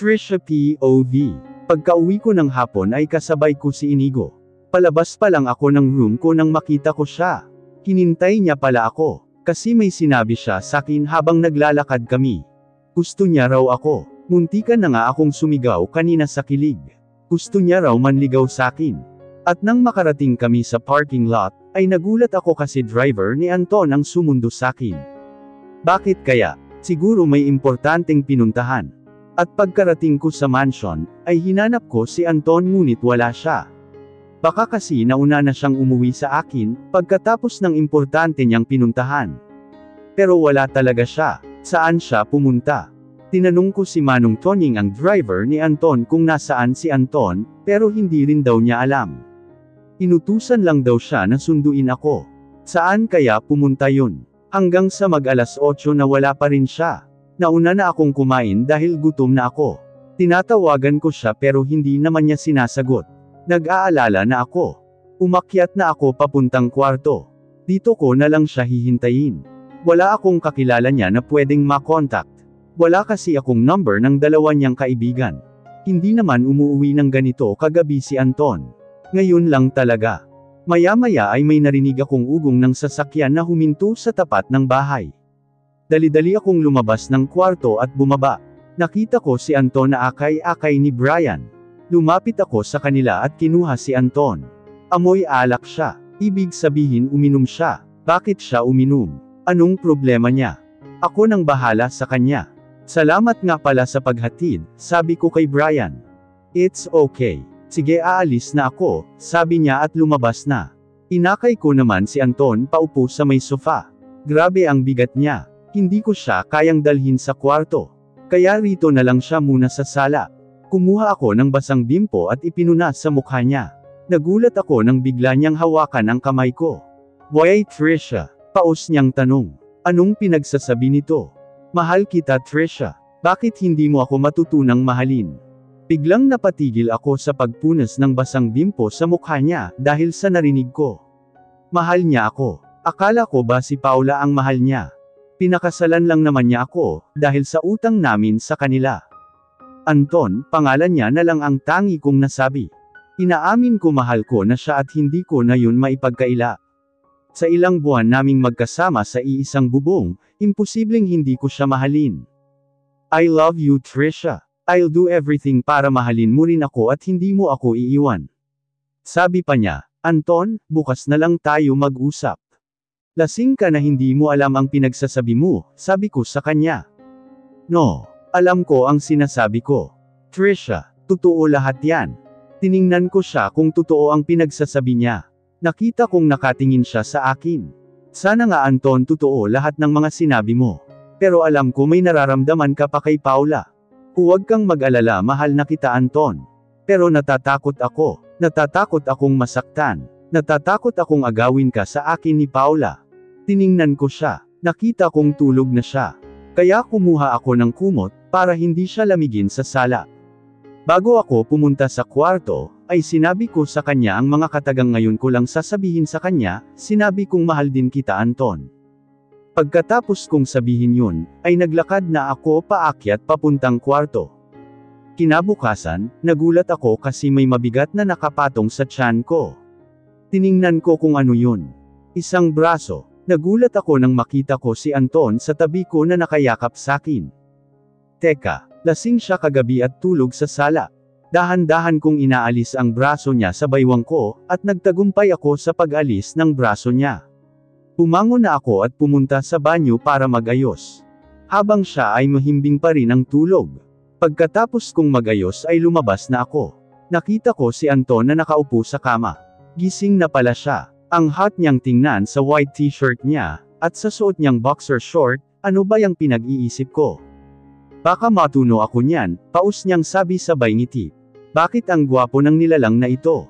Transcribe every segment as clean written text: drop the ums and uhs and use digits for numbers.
Trisha POV. Pagka-uwi ko ng hapon ay kasabay ko si Inigo. Palabas pa lang ako ng room ko nang makita ko siya. Hinintay niya pala ako, kasi may sinabi siya sakin habang naglalakad kami. Gusto niya raw ako. Muntikan na nga akong sumigaw kanina sa kilig. Gusto niya raw manligaw sakin. At nang makarating kami sa parking lot, ay nagulat ako kasi driver ni Anton ang sumundo sakin. Bakit kaya? Siguro may importanteng pinuntahan. At pagkarating ko sa mansion, ay hinanap ko si Anton ngunit wala siya. Baka kasi nauna na siyang umuwi sa akin, pagkatapos ng importante niyang pinuntahan. Pero wala talaga siya. Saan siya pumunta? Tinanong ko si Manong Tonying ang driver ni Anton kung nasaan si Anton, pero hindi rin daw niya alam. Inutusan lang daw siya na sunduin ako. Saan kaya pumunta yun? Hanggang sa mag-alas 8 na wala pa rin siya. Nauna na akong kumain dahil gutom na ako. Tinatawagan ko siya pero hindi naman niya sinasagot. Nag-aalala na ako. Umakyat na ako papuntang kwarto. Dito ko na lang siya hihintayin. Wala akong kakilala niya na pwedeng makontak. Wala kasi akong number ng dalawa niyang kaibigan. Hindi naman umuwi ng ganito kagabi si Anton. Ngayon lang talaga. Maya-maya ay may narinig akong ugong ng sasakyan na huminto sa tapat ng bahay. Dali-dali akong lumabas ng kwarto at bumaba. Nakita ko si Anton na akay-akay ni Brian. Lumapit ako sa kanila at kinuha si Anton. Amoy alak siya. Ibig sabihin uminom siya. Bakit siya uminom? Anong problema niya? Ako nang bahala sa kanya. Salamat nga pala sa paghatid, sabi ko kay Brian. It's okay. Sige, aalis na ako, sabi niya at lumabas na. Inakay ko naman si Anton paupo sa may sofa. Grabe ang bigat niya. Hindi ko siya kayang dalhin sa kwarto. Kaya rito na lang siya muna sa sala. Kumuha ako ng basang bimpo at ipinuna sa mukha niya. Nagulat ako nang bigla niyang hawakan ang kamay ko. Why Trisha? Paus niyang tanong. Anong pinagsasabi nito? Mahal kita Trisha. Bakit hindi mo ako matutunang mahalin? Biglang napatigil ako sa pagpunas ng basang bimpo sa mukha niya dahil sa narinig ko. Mahal niya ako. Akala ko ba si Paula ang mahal niya? Pinakasalan lang naman niya ako, dahil sa utang namin sa kanila. Anton, pangalan niya na lang ang tangi kong nasabi. Inaamin ko mahal ko na siya at hindi ko na yun maipagkaila. Sa ilang buwan naming magkasama sa iisang bubong, imposibleng hindi ko siya mahalin. I love you Trisha. I'll do everything para mahalin mo rin ako at hindi mo ako iiwan. Sabi pa niya, Anton, bukas na lang tayo mag-usap. Lasing ka na hindi mo alam ang pinagsasabi mo, sabi ko sa kanya. No, alam ko ang sinasabi ko. Trisha, totoo lahat yan. Tiningnan ko siya kung totoo ang pinagsasabi niya. Nakita kong nakatingin siya sa akin. Sana nga Anton totoo lahat ng mga sinabi mo. Pero alam ko may nararamdaman ka pa kay Paula. Huwag kang mag-alala, mahal na kita Anton. Pero natatakot ako. Natatakot akong masaktan. Natatakot akong agawin ka sa akin ni Paula. Tiningnan ko siya. Nakita kong tulog na siya. Kaya kumuha ako ng kumot, para hindi siya lamigin sa sala. Bago ako pumunta sa kwarto, ay sinabi ko sa kanya ang mga katagang ngayon ko lang sasabihin sa kanya, sinabi kong mahal din kita Anton. Pagkatapos kong sabihin yun, ay naglakad na ako paakyat papuntang kwarto. Kinabukasan, nagulat ako kasi may mabigat na nakapatong sa tiyan ko. Tiningnan ko kung ano yun. Isang braso. Nagulat ako nang makita ko si Anton sa tabi ko na nakayakap sakin. Teka, lasing siya kagabi at tulog sa sala. Dahan-dahan kong inaalis ang braso niya sa baywang ko, at nagtagumpay ako sa pag-alis ng braso niya. Pumangon na ako at pumunta sa banyo para magayos. Habang siya ay mahimbing pa rin ang tulog. Pagkatapos kong magayos ay lumabas na ako. Nakita ko si Anton na nakaupo sa kama. Gising na pala siya. Ang hot niyang tingnan sa white t-shirt niya, at sa suot niyang boxer short, ano ba yung pinag-iisip ko? Baka matuno ako niyan, paus niyang sabi sabay ngiti. Bakit ang gwapo ng nilalang na ito?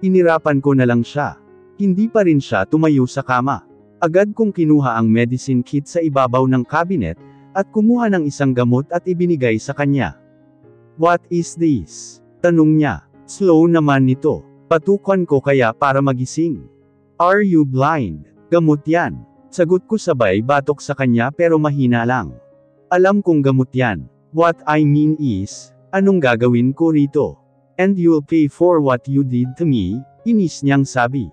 Inirapan ko na lang siya. Hindi pa rin siya tumayo sa kama. Agad kong kinuha ang medicine kit sa ibabaw ng cabinet, at kumuha ng isang gamot at ibinigay sa kanya. What is this? Tanong niya. Slow naman nito. Patukan ko kaya para magising. Are you blind? Gamot yan. Sagot ko sabay batok sa kanya pero mahina lang. Alam kong gamot yan. What I mean is, Anong gagawin ko rito? And you'll pay for what you did to me, inis niyang sabi.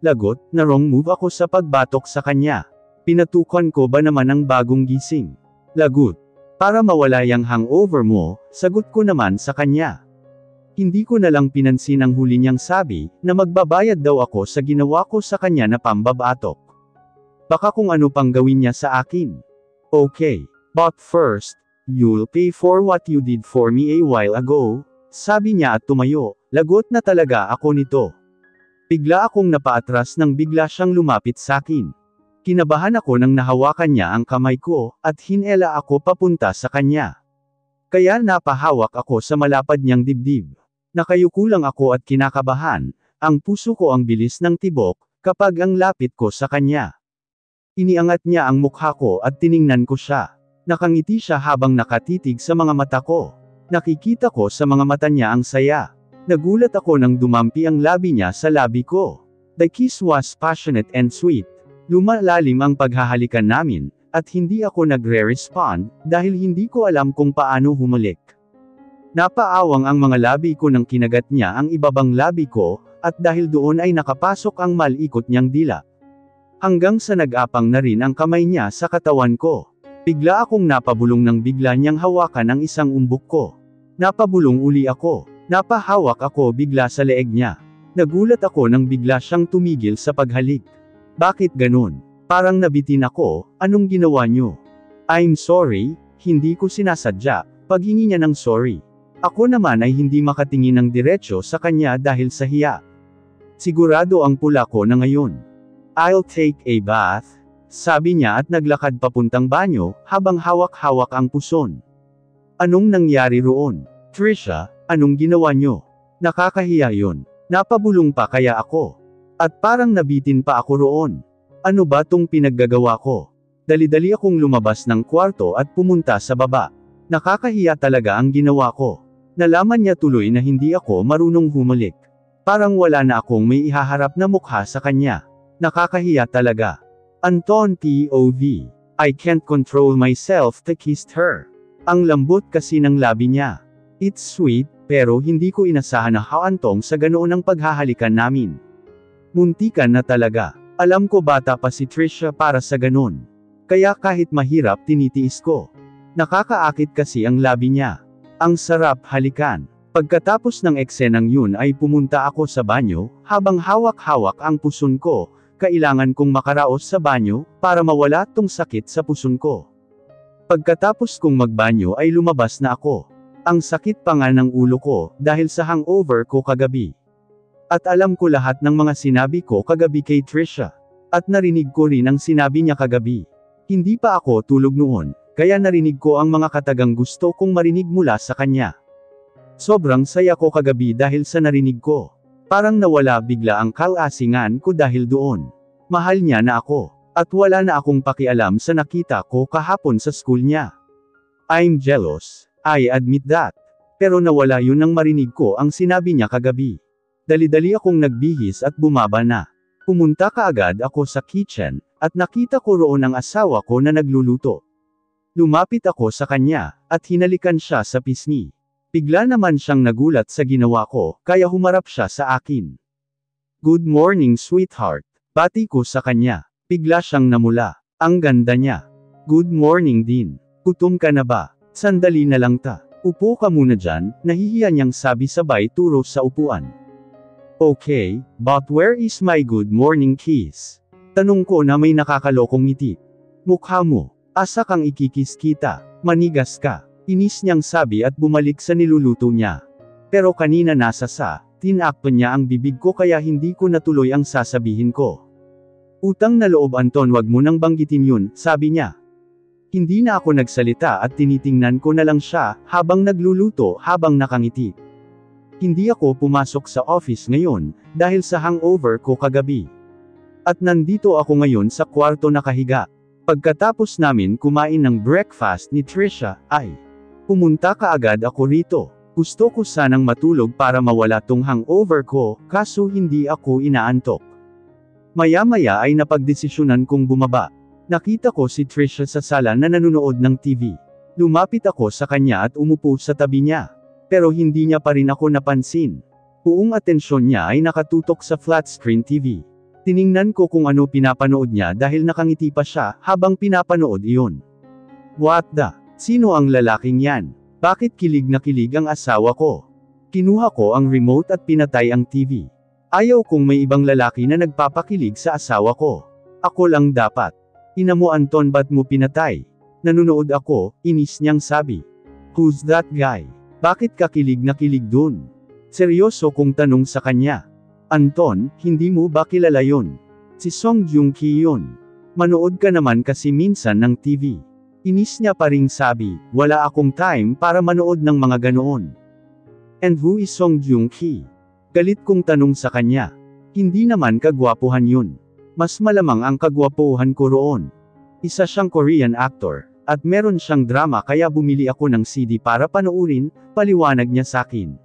Lagot, na wrong move ako sa pagbatok sa kanya. Pinatukan ko ba naman ang bagong gising? Lagot, para mawala yang hangover mo, sagot ko naman sa kanya. Hindi ko na lang pinansin ang huli niyang sabi, na magbabayad daw ako sa ginawa ko sa kanya na pambabatok. Baka kung ano pang gawin niya sa akin. Okay, but first, you'll pay for what you did for me a while ago, sabi niya at tumayo. Lagot na talaga ako nito. Bigla akong napaatras nang bigla siyang lumapit sakin. Kinabahan ako nang nahawakan niya ang kamay ko, at hinela ako papunta sa kanya. Kaya napahawak ako sa malapad niyang dibdib. Nakayuko lang ako at kinakabahan, ang puso ko ang bilis ng tibok, kapag ang lapit ko sa kanya. Iniangat niya ang mukha ko at tiningnan ko siya. Nakangiti siya habang nakatitig sa mga mata ko. Nakikita ko sa mga mata niya ang saya. Nagulat ako nang dumampi ang labi niya sa labi ko. The kiss was passionate and sweet. Lumalalim ang paghahalikan namin, at hindi ako nagre-respond, dahil hindi ko alam kung paano humalik. Napaawang ang mga labi ko nang kinagat niya ang ibabang labi ko, at dahil doon ay nakapasok ang malikot niyang dila. Hanggang sa nag-apang na rin ang kamay niya sa katawan ko. Bigla akong napabulong nang bigla niyang hawakan ang isang umbok ko. Napabulong uli ako. Napahawak ako bigla sa leeg niya. Nagulat ako nang bigla siyang tumigil sa paghalik. Bakit ganun? Parang nabitin ako, anong ginawa niyo? I'm sorry, hindi ko sinasadya, paghingi niya ng sorry. Ako naman ay hindi makatingin ng diretsyo sa kanya dahil sa hiya. Sigurado ang pula ko na ngayon. I'll take a bath, sabi niya at naglakad papuntang banyo, habang hawak-hawak ang puson. Anong nangyari roon? Trisha, anong ginawa niyo? Nakakahiya yun. Napabulong pa kaya ako. At parang nabitin pa ako roon. Ano ba tong pinaggagawa ko? Dali-dali akong lumabas ng kwarto at pumunta sa baba. Nakakahiya talaga ang ginawa ko. Nalaman niya tuloy na hindi ako marunong humalik. Parang wala na akong may ihaharap na mukha sa kanya. Nakakahiya talaga. Anton POV. I can't control myself to kiss her. Ang lambot kasi ng labi niya. It's sweet, pero hindi ko inasahan na haantong sa ganoon ang paghahalikan namin. Muntikan na talaga. Alam ko bata pa si Trisha para sa ganon. Kaya kahit mahirap tinitiis ko. Nakakaakit kasi ang labi niya. Ang sarap halikan. Pagkatapos ng eksenang yun ay pumunta ako sa banyo, habang hawak-hawak ang puson ko. Kailangan kong makaraos sa banyo, para mawala tong sakit sa puson ko. Pagkatapos kong magbanyo ay lumabas na ako. Ang sakit pa nga ng ulo ko, dahil sa hangover ko kagabi. At alam ko lahat ng mga sinabi ko kagabi kay Trisha. At narinig ko rin ang sinabi niya kagabi. Hindi pa ako tulog noon, kaya narinig ko ang mga katagang gusto kong marinig mula sa kanya. Sobrang saya ko kagabi dahil sa narinig ko. Parang nawala bigla ang kalasingan ko dahil doon. Mahal niya na ako. At wala na akong pakialam sa nakita ko kahapon sa school niya. I'm jealous. I admit that. Pero nawala yun nang marinig ko ang sinabi niya kagabi. Dali-dali akong nagbihis at bumaba na. Pumunta kaagad ako sa kitchen, at nakita ko roon ang asawa ko na nagluluto. Lumapit ako sa kanya, at hinalikan siya sa pisngi. Bigla naman siyang nagulat sa ginawa ko, kaya humarap siya sa akin. Good morning sweetheart. Bati ko sa kanya. Bigla siyang namula. Ang ganda niya. Good morning din. Gutom ka na ba? Sandali na lang ta. Upo ka muna dyan, nahihiya niyang sabi sabay turo sa upuan. Okay, but where is my good morning kiss? Tanong ko na may nakakalokong ngiti. Mukha mo, asa kang ikikis kita, manigas ka. Inis niyang sabi at bumalik sa niluluto niya. Pero kanina nasa tinakpan niya ang bibig ko kaya hindi ko natuloy ang sasabihin ko. Utang na loob Anton, wag mo nang banggitin yun, sabi niya. Hindi na ako nagsalita at tinitingnan ko na lang siya, habang nagluluto, habang nakangiti. Hindi ako pumasok sa office ngayon, dahil sa hangover ko kagabi. At nandito ako ngayon sa kwarto nakahiga. Pagkatapos namin kumain ng breakfast ni Trisha, ay pumunta kaagad ako rito. Gusto ko sanang matulog para mawala tong hangover ko, kaso hindi ako inaantok. Maya-maya ay napagdesisyonan kong bumaba. Nakita ko si Trisha sa sala na nanonood ng TV. Lumapit ako sa kanya at umupo sa tabi niya. Pero hindi niya pa rin ako napansin. Buong atensyon niya ay nakatutok sa flat screen TV. Tiningnan ko kung ano pinapanood niya dahil nakangiti pa siya habang pinapanood iyon. What the? Sino ang lalaking yan? Bakit kilig na kilig ang asawa ko? Kinuha ko ang remote at pinatay ang TV. Ayaw kong may ibang lalaki na nagpapakilig sa asawa ko. Ako lang dapat. Ina mo Anton, ba't mo pinatay? Nanunood ako, inis niyang sabi. Who's that guy? Bakit ka kilig na kilig dun? Seryoso kong tanong sa kanya. Anton, hindi mo ba kilala yun? Si Song Joong Ki yun. Manood ka naman kasi minsan ng TV. Inis niya pa ring sabi, wala akong time para manood ng mga ganoon. And who is Song Joong Ki? Galit kong tanong sa kanya. Hindi naman kagwapuhan yun. Mas malamang ang kagwapuhan ko roon. Isa siyang Korean actor, at meron siyang drama kaya bumili ako ng CD para panoorin, paliwanag niya sakin.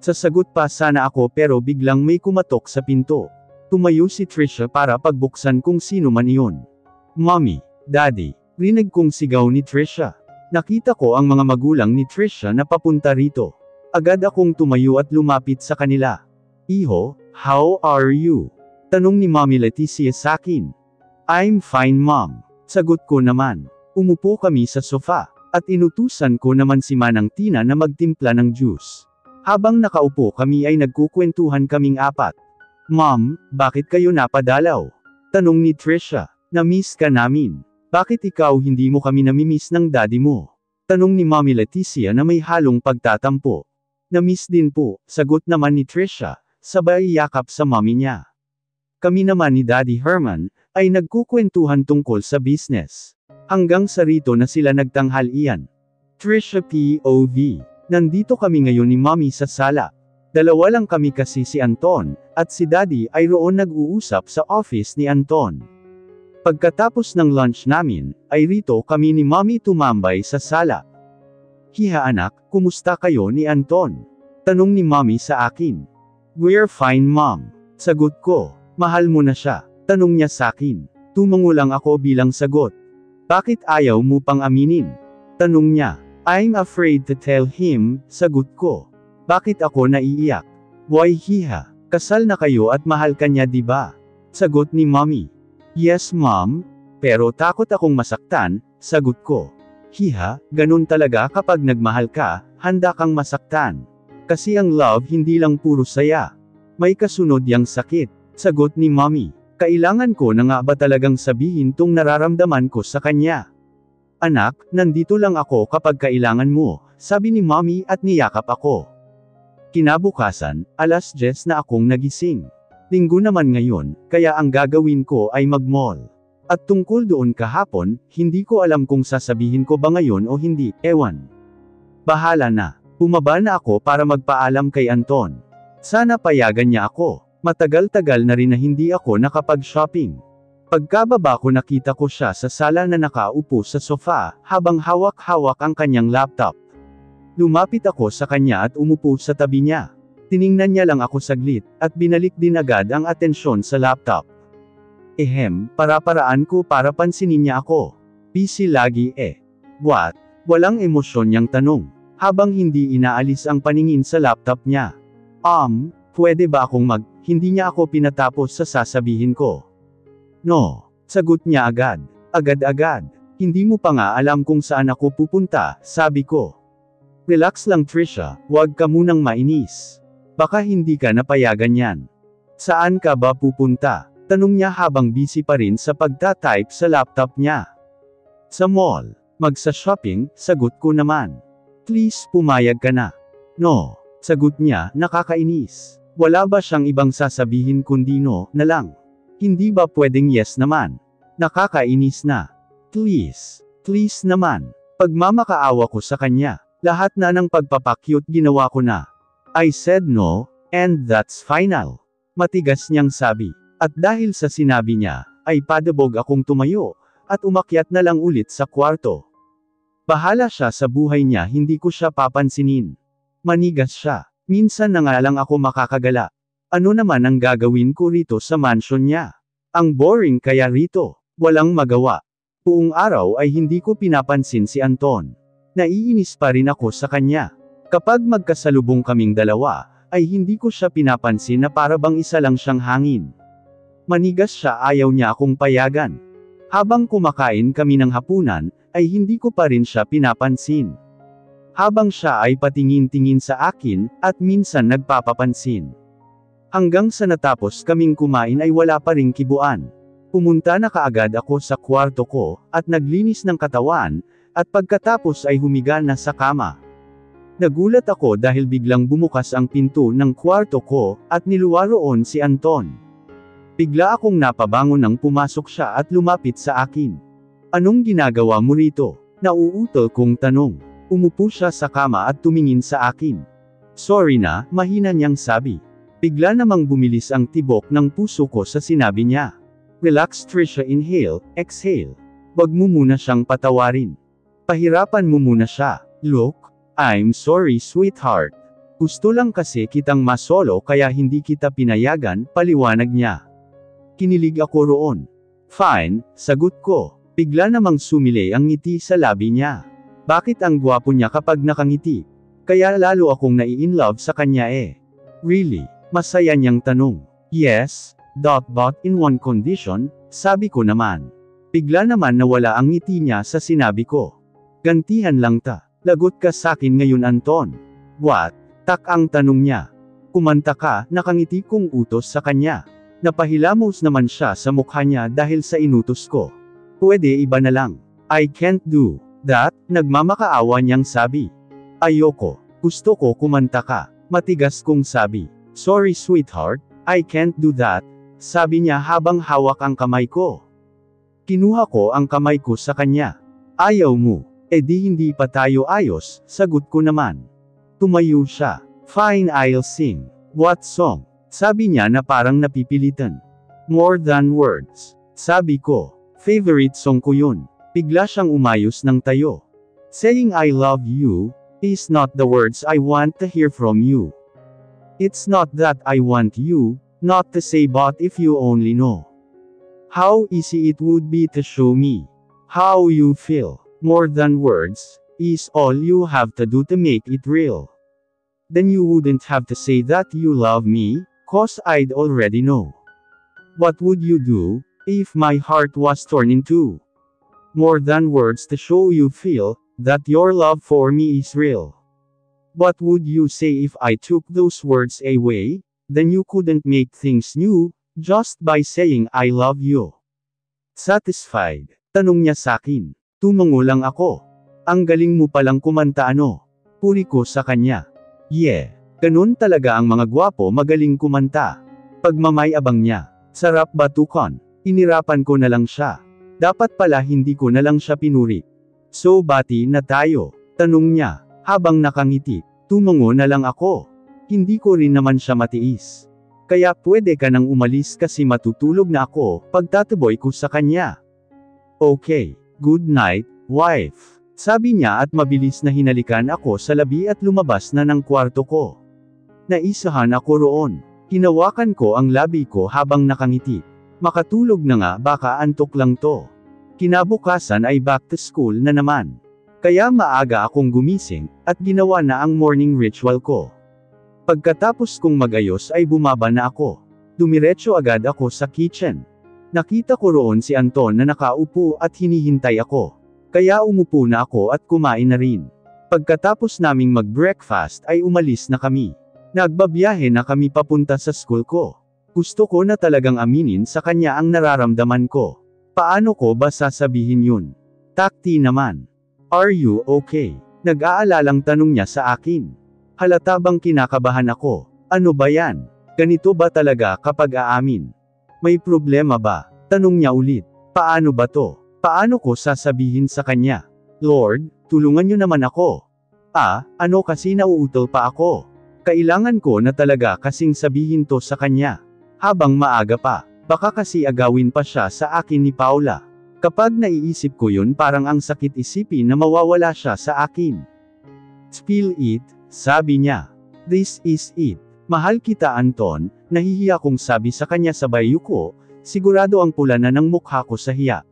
Sasagot pa sana ako pero biglang may kumatok sa pinto. Tumayo si Trisha para pagbuksan kung sino man iyon. Mommy, Daddy, rinig kong sigaw ni Trisha. Nakita ko ang mga magulang ni Trisha na papunta rito. Agad akong tumayo at lumapit sa kanila. Iho, how are you? Tanong ni Mommy Leticia sakin. I'm fine Mom. Sagot ko naman. Umupo kami sa sofa, at inutusan ko naman si Manang Tina na magtimpla ng juice. Habang nakaupo kami ay nagkukwentuhan kaming apat. Mom, bakit kayo napadalaw? Tanong ni Trisha. Na-miss ka namin. Bakit ikaw hindi mo kami namimiss ng daddy mo? Tanong ni Mommy Leticia na may halong pagtatampo. Na-miss din po, sagot naman ni Trisha, sabay yakap sa mommy niya. Kami naman ni Daddy Herman, ay nagkukwentuhan tungkol sa business. Hanggang sa rito na sila nagtanghalian. Trisha POV. Nandito kami ngayon ni Mommy sa sala. Dalawa lang kami kasi si Anton, at si Daddy ay roon nag-uusap sa office ni Anton. Pagkatapos ng lunch namin, ay rito kami ni Mommy tumambay sa sala. Hiha anak, kumusta kayo ni Anton? Tanong ni Mommy sa akin. We're fine Mom. Sagot ko. Mahal mo na siya? Tanong niya sakin. Tumango lang ako bilang sagot. Bakit ayaw mo pang aminin? Tanong niya. I'm afraid to tell him, sagot ko. Bakit ako naiiyak? Why hiha? Kasal na kayo at mahal ka niya diba? Sagot ni Mommy. Yes Mom. Pero takot akong masaktan, sagot ko. Hiha, ganun talaga kapag nagmahal ka, handa kang masaktan. Kasi ang love hindi lang puro saya. May kasunod yang sakit. Sagot ni Mommy. Kailangan ko na nga ba talagang sabihin tong nararamdaman ko sa kanya? Anak, nandito lang ako kapag kailangan mo, sabi ni Mommy at niyakap ako. Kinabukasan, 10:00 na akong nagising. Linggo naman ngayon, kaya ang gagawin ko ay mag-mall. At tungkol doon kahapon, hindi ko alam kung sasabihin ko ba ngayon o hindi, ewan. Bahala na. Bumaba na ako para magpaalam kay Anton. Sana payagan niya ako. Matagal-tagal na rin na hindi ako nakapag-shopping. Pagkababa ko nakita ko siya sa sala na nakaupo sa sofa, habang hawak-hawak ang kanyang laptop. Lumapit ako sa kanya at umupo sa tabi niya. Tiningnan niya lang ako saglit, at binalik din agad ang atensyon sa laptop. Para-paraan ko para pansinin niya ako. Busy lagi eh. What? Walang emosyon niyang tanong, habang hindi inaalis ang paningin sa laptop niya. Pwede ba akong hindi niya ako pinatapos sa sasabihin ko. No. Sagot niya agad. Agad-agad. Hindi mo pa nga alam kung saan ako pupunta, sabi ko. Relax lang Trisha, huwag ka munang mainis. Baka hindi ka napayagan yan. Saan ka ba pupunta? Tanong niya habang busy pa rin sa pagta-type sa laptop niya. Sa mall. Magsa-shopping, sagot ko naman. Please pumayag ka na. No. Sagot niya, nakakainis. Wala ba siyang ibang sasabihin kundi no, na lang? Hindi ba pwedeng yes naman? Nakakainis na. Please. Please naman. Pagmamakaawa ko sa kanya. Lahat na ng pagpapakyut ginawa ko na. I said no, and that's final. Matigas niyang sabi. At dahil sa sinabi niya, ay padabog akong tumayo, at umakyat na lang ulit sa kwarto. Bahala siya sa buhay niya, hindi ko siya papansinin. Manigas siya. Minsan na nga lang ako makakagala. Ano naman ang gagawin ko rito sa mansion niya? Ang boring kaya rito. Walang magawa. Buong araw ay hindi ko pinapansin si Anton. Naiinis pa rin ako sa kanya. Kapag magkasalubong kaming dalawa, ay hindi ko siya pinapansin na para bang isa lang siyang hangin. Manigas siya, ayaw niya akong payagan. Habang kumakain kami ng hapunan, ay hindi ko pa rin siya pinapansin. Habang siya ay patingin-tingin sa akin, at minsan nagpapapansin. Hanggang sa natapos kaming kumain ay wala pa ring kibuan. Pumunta na kaagad ako sa kwarto ko, at naglinis ng katawan, at pagkatapos ay humiga na sa kama. Nagulat ako dahil biglang bumukas ang pinto ng kwarto ko, at niluwaroon si Anton. Bigla akong napabangon nang pumasok siya at lumapit sa akin. Anong ginagawa mo rito? Nauutol kong tanong. Umupo siya sa kama at tumingin sa akin. Sorry na, mahina niyang sabi. Bigla namang bumilis ang tibok ng puso ko sa sinabi niya. Relax Trisha, inhale, exhale. Wag mo muna siyang patawarin. Pahirapan mo muna siya. Look, I'm sorry sweetheart. Gusto lang kasi kitang masolo kaya hindi kita pinayagan, paliwanag niya. Kinilig ako roon. Fine, sagot ko. Bigla namang sumilay ang ngiti sa labi niya. Bakit ang gwapo niya kapag nakangiti? Kaya lalo akong nai-inlove sa kanya eh. Really? Masaya niyang tanong. Yes, but in one condition, sabi ko naman. Bigla naman nawala ang ngiti niya sa sinabi ko. Gantihan lang ta. Lagot ka sakin ngayon Anton. What? Tak ang tanong niya. Kumanta ka, nakangiti kong utos sa kanya. Napahilamos naman siya sa mukha niya dahil sa inutos ko. Pwede iba na lang. I can't do that, nagmamakaawa niyang sabi. Ayoko. Gusto ko kumanta ka. Matigas kong sabi. Sorry sweetheart, I can't do that, sabi niya habang hawak ang kamay ko. Kinuha ko ang kamay ko sa kanya. Ayaw mo, edi hindi pa tayo ayos, sagot ko naman. Tumayo siya. Fine, I'll sing. What song? Sabi niya na parang napipilitan. More Than Words. Sabi ko, favorite song ko yun. Bigla siyang umayos ng tayo. Saying I love you is not the words I want to hear from you. It's not that I want you not to say, but if you only know how easy it would be to show me how you feel. More than words is all you have to do to make it real. Then you wouldn't have to say that you love me, 'cause I'd already know. What would you do if my heart was torn in two? More than words to show you feel that your love for me is real. What would you say if I took those words away? Then you couldn't make things new, just by saying I love you. Satisfied? Tanong niya sakin. Tumango lang ako. Ang galing mo palang kumanta ano? Puri ko sa kanya. Yeah. Ganun talaga ang mga gwapo magaling kumanta. Pagmamayabang niya. Sarap batukan. Inirapan ko na lang siya. Dapat pala hindi ko na lang siya pinuri. So bati na tayo? Tanong niya. Habang nakangiti, tumango na lang ako. Hindi ko rin naman siya matiis. Kaya pwede ka nang umalis kasi matutulog na ako, pagtataboy ko sa kanya. Okay, good night, wife. Sabi niya at mabilis na hinalikan ako sa labi at lumabas na ng kwarto ko. Naisahan ako roon. Hinawakan ko ang labi ko habang nakangiti. Makatulog na nga, baka antok lang to. Kinabukasan ay back to school na naman. Kaya maaga akong gumising, at ginawa na ang morning ritual ko. Pagkatapos kong magayos ay bumaba na ako. Dumiretso agad ako sa kitchen. Nakita ko roon si Anton na nakaupo at hinihintay ako. Kaya umupo na ako at kumain na rin. Pagkatapos naming mag-breakfast ay umalis na kami. Nagbabiyahe na kami papunta sa school ko. Gusto ko na talagang aminin sa kanya ang nararamdaman ko. Paano ko ba sasabihin yun? Takti naman. Are you okay? Nag-aalalang tanong niya sa akin. Halata bang kinakabahan ako? Ano ba yan? Ganito ba talaga kapag aamin? May problema ba? Tanong niya ulit. Paano ba to? Paano ko sasabihin sa kanya? Lord, tulungan niyo naman ako. Ano kasi nauutol pa ako? Kailangan ko na talaga kasing sabihin to sa kanya. Habang maaga pa, baka kasi agawin pa siya sa akin ni Paula. Kapag naiisip ko yun parang ang sakit isipin na mawawala siya sa akin. Spill it, sabi niya. This is it. Mahal kita Anton, nahihiya kong sabi sa kanya sabay yuko, sigurado ang pula na ng mukha ko sa hiya.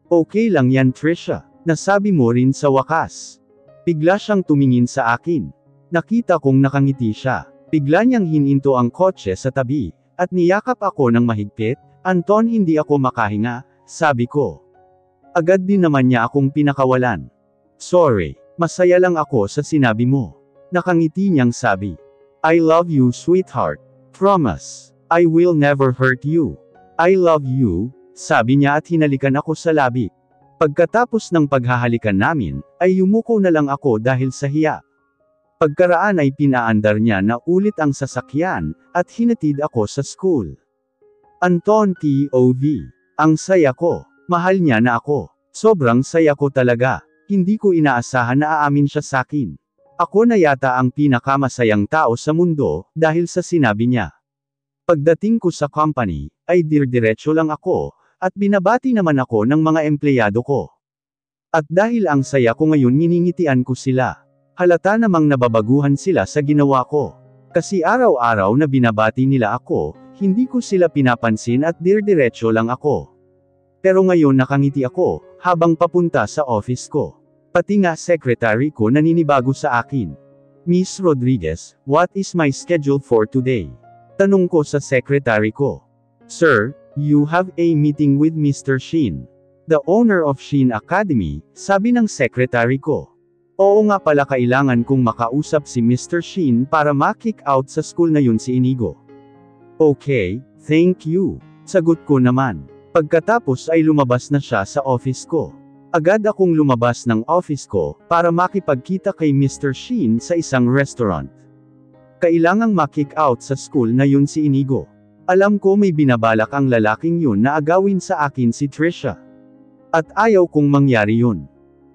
Okay lang yan Trisha, nasabi mo rin sa wakas. Bigla siyang tumingin sa akin. Nakita kong nakangiti siya. Bigla niyang hininto ang kotse sa tabi, at niyakap ako ng mahigpit. Anton, hindi ako makahinga, sabi ko. Agad din naman niya akong pinakawalan. Sorry, masaya lang ako sa sinabi mo. Nakangiti niyang sabi. I love you, sweetheart. Promise, I will never hurt you. I love you, sabi niya at hinalikan ako sa labi. Pagkatapos ng paghahalikan namin, ay yumuko na lang ako dahil sa hiya. Pagkaraan ay pinaandar niya na ulit ang sasakyan, at hinatid ako sa school. Anton TOV. Ang saya ko. Mahal niya na ako. Sobrang saya ko talaga. Hindi ko inaasahan na aamin siya sakin. Ako na yata ang pinakamasayang tao sa mundo, dahil sa sinabi niya. Pagdating ko sa company, ay dirdiretso lang ako, at binabati naman ako ng mga empleyado ko. At dahil ang saya ko ngayon, nginingitian ko sila. Halata namang nababaguhan sila sa ginawa ko. Kasi araw-araw na binabati nila ako, hindi ko sila pinapansin at dirdiretso lang ako. Pero ngayon nakangiti ako, habang papunta sa office ko. Pati nga secretary ko naninibago sa akin. Miss Rodriguez, what is my schedule for today? Tanong ko sa secretary ko. Sir, you have a meeting with Mr. Shin, the owner of Shin Academy, sabi ng secretary ko. Oo nga pala, kailangan kong makausap si Mr. Shin para ma-kick out sa school na yun si Inigo. Okay, thank you. Sagot ko naman. Pagkatapos ay lumabas na siya sa office ko. Agad akong lumabas ng office ko, para makipagkita kay Mr. Shin sa isang restaurant. Kailangang ma-kick out sa school na yun si Inigo. Alam ko may binabalak ang lalaking yun na agawin sa akin si Trisha. At ayaw kong mangyari yun.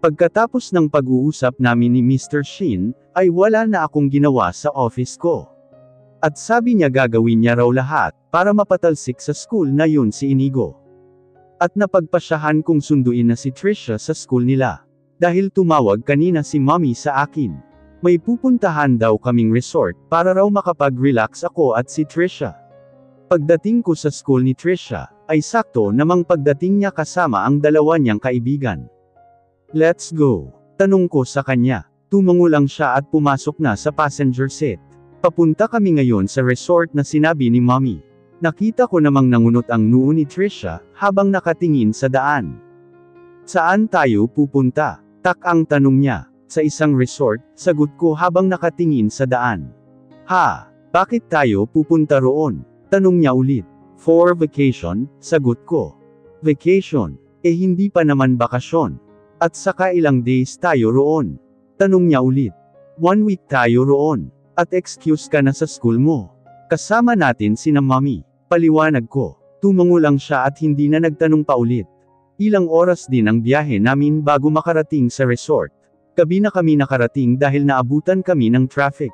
Pagkatapos ng pag-uusap namin ni Mr. Shin, ay wala na akong ginawa sa office ko. At sabi niya gagawin niya raw lahat, para mapatalsik sa school na yun si Inigo. At napagpasyahan kong sunduin na si Trisha sa school nila. Dahil tumawag kanina si mommy sa akin. May pupuntahan daw kaming resort, para raw makapag-relax ako at si Trisha. Pagdating ko sa school ni Trisha, ay sakto namang pagdating niya kasama ang dalawa niyang kaibigan. Let's go. Tanong ko sa kanya. Tumango lang siya at pumasok na sa passenger seat. Papunta kami ngayon sa resort na sinabi ni mommy. Nakita ko namang nangunot ang noo ni Trisha, habang nakatingin sa daan. Saan tayo pupunta? Tak ang tanong niya. Sa isang resort, sagot ko habang nakatingin sa daan. Ha? Bakit tayo pupunta roon? Tanong niya ulit. For vacation, sagot ko. Vacation? Eh hindi pa naman bakasyon. At saka ilang days tayo roon? Tanong niya ulit. 1 week tayo roon. At excuse ka na sa school mo. Kasama natin sina mommy. Paliwanag ko. Tumango lang siya at hindi na nagtanong pa ulit. Ilang oras din ang biyahe namin bago makarating sa resort. Gabi na kami nakarating dahil naabutan kami ng traffic.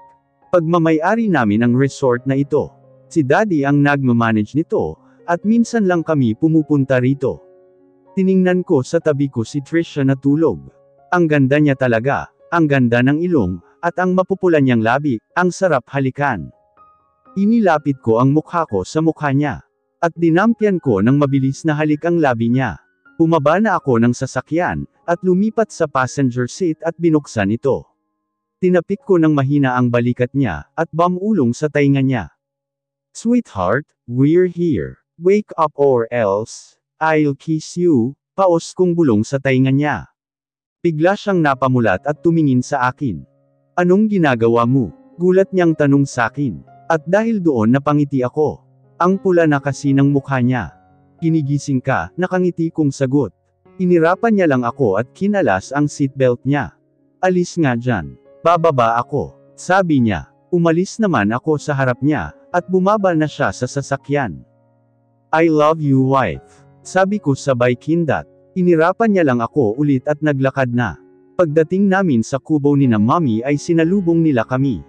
Pagmamay-ari namin ang resort na ito. Si Daddy ang nagmamanage nito, at minsan lang kami pumupunta rito. Tiningnan ko sa tabi ko si Trisha na tulog. Ang ganda niya talaga, ang ganda ng ilong, at ang mapupula niyang labi, ang sarap halikan. Inilapit ko ang mukha ko sa mukha niya. At dinampyan ko ng mabilis na halik ang labi niya. Bumaba na ako ng sasakyan, at lumipat sa passenger seat at binuksan ito. Tinapik ko ng mahina ang balikat niya, at bumulong sa tainga niya. Sweetheart, we're here. Wake up or else, I'll kiss you, paos kong bulong sa tainga niya. Bigla siyang napamulat at tumingin sa akin. Anong ginagawa mo? Gulat niyang tanong sakin. At dahil doon napangiti ako. Ang pula na kasi ng mukha niya. Ginigising ka, nakangiti kong sagot. Inirapan niya lang ako at kinalas ang seatbelt niya. Alis nga dyan. Bababa ako. Sabi niya. Umalis naman ako sa harap niya, at bumaba na siya sa sasakyan. I love you, wife. Sabi ko sabay kindat. Inirapan niya lang ako ulit at naglakad na. Pagdating namin sa kubo ni na mommy ay sinalubong nila kami.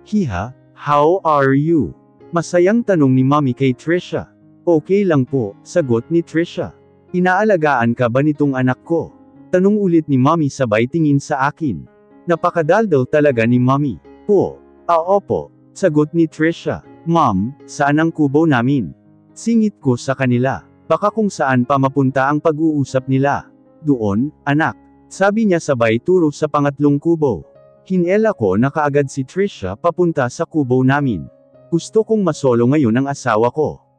Hiha, how are you? Masayang tanong ni mommy kay Trisha. Okay lang po, sagot ni Trisha. Inaalagaan ka ba nitong anak ko? Tanong ulit ni mommy sabay tingin sa akin. Napakadaldal talaga ni mommy. Po. Opo. Sagot ni Trisha. Mom, saan ang kubo namin? Singit ko sa kanila. Baka kung saan pa mapunta ang pag-uusap nila. Doon, anak. Sabi niya sabay turo sa pangatlong kubo. Hinela ko na kaagad si Trisha papunta sa kubo namin. Gusto kong masolo ngayon ang asawa ko.